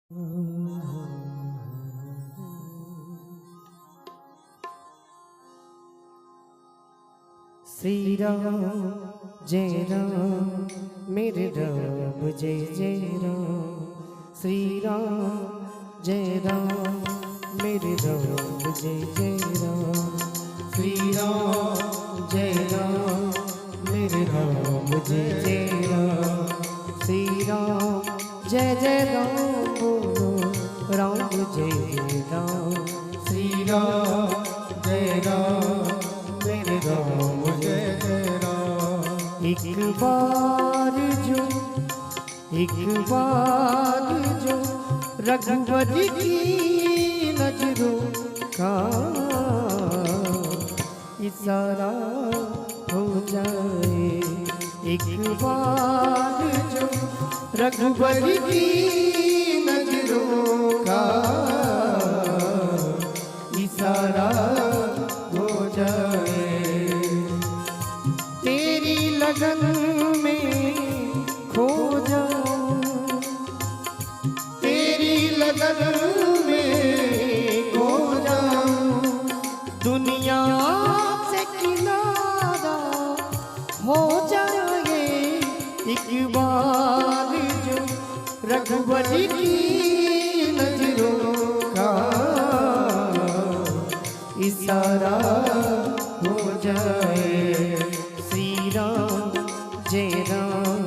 श्री राम जय राम मेरे राम जय जय राम। श्री राम जय राम मेरे राम जय जय राम। श्री राम जय राम मेरे राम जय जय राम। श्री राम जय राम बोलो राम जय जय राम। श्री राम जय राम मेरे राम जय जय राम। एक बार जो रघुवर की नजरों का इशारा हो जाए। एक बार जो रघुवर की नजरों का इशारा हो जाए। तेरी लगन में खो जाऊं, तेरी लगन में खो जाऊं। दुनिया से किनारा हो जाए। एक बार जो रघुवर की नजरों का इशारा हो जाए। श्री राम जय राम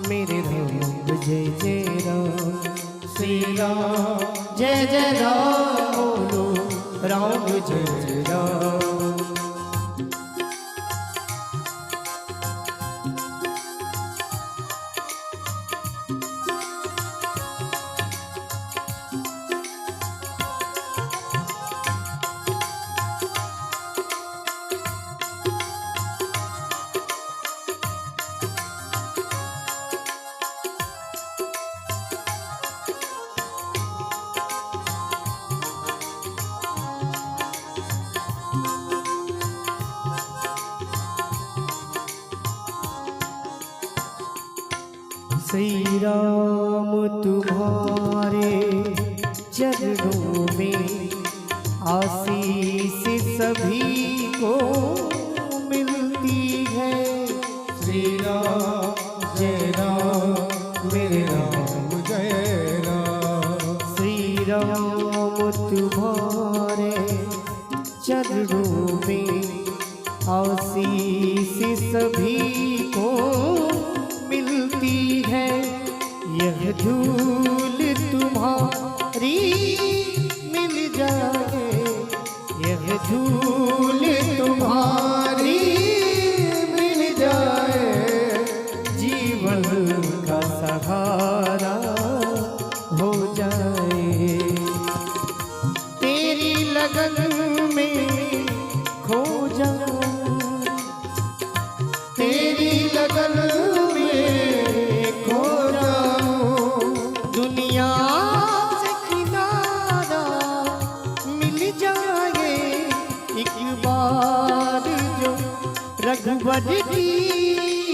मेरे राम जय जय राम। श्री राम जय राम बोलो राम जय जय राम। श्री राम तुम्हारे चरणों में आशीष सभी को मिलती है। श्री राम जय राम मेरे राम जय राम। श्री राम तुम्हारे चरणों में आशीष सभी को मिलती है। यह धूल तुम्हारी मिल जाए। यह धूल तुम्हारी मिल जाए। जीवन का सहारा हो जाए। तेरी लगन में खो जाऊं, तेरी लगन रघुवर की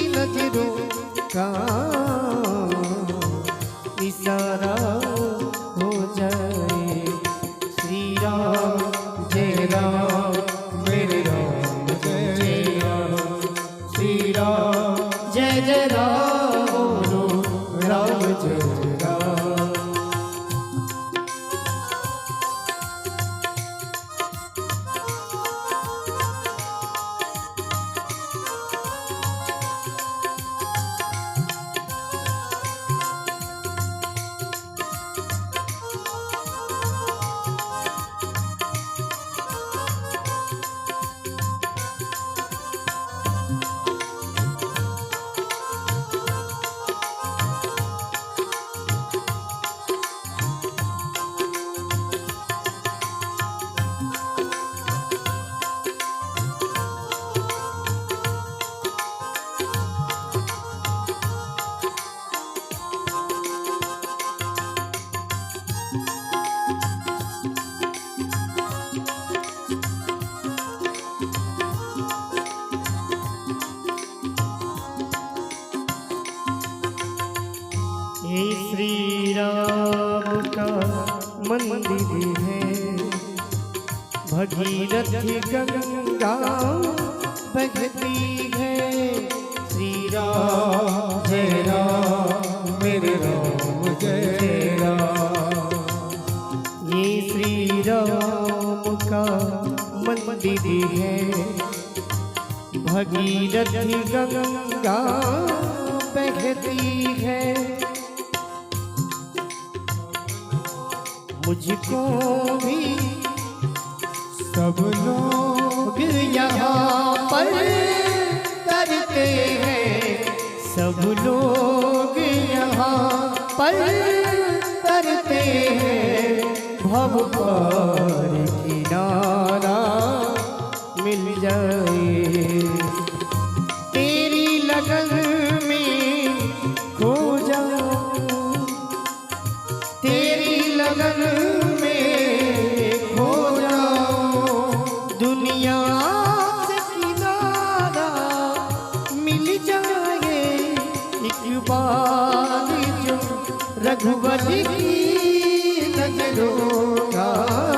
नजरों का इशारा हो जाए। श्री राम जय राम मेरे राम जय जय राम। श्री राम जय राम बोलो राम जय जय राम। का मंदिर है। भगीरथी गंगा बहती है। श्री राम जय राम मेरे राम जय राम। ये श्री राम का मंदिर है। भगीरथी गंगा बहती है। मुझको भी सब लोग यहाँ पर करते हैं। सब लोग यहाँ पर करते हैं। भव पार किनारा मिल जाए। तेरी लगन में खो जाऊं। तेरी लगन में खो जाऊं। दुनिया से किनारा मिल जाए। एक बार जो रघुवर की नजरों का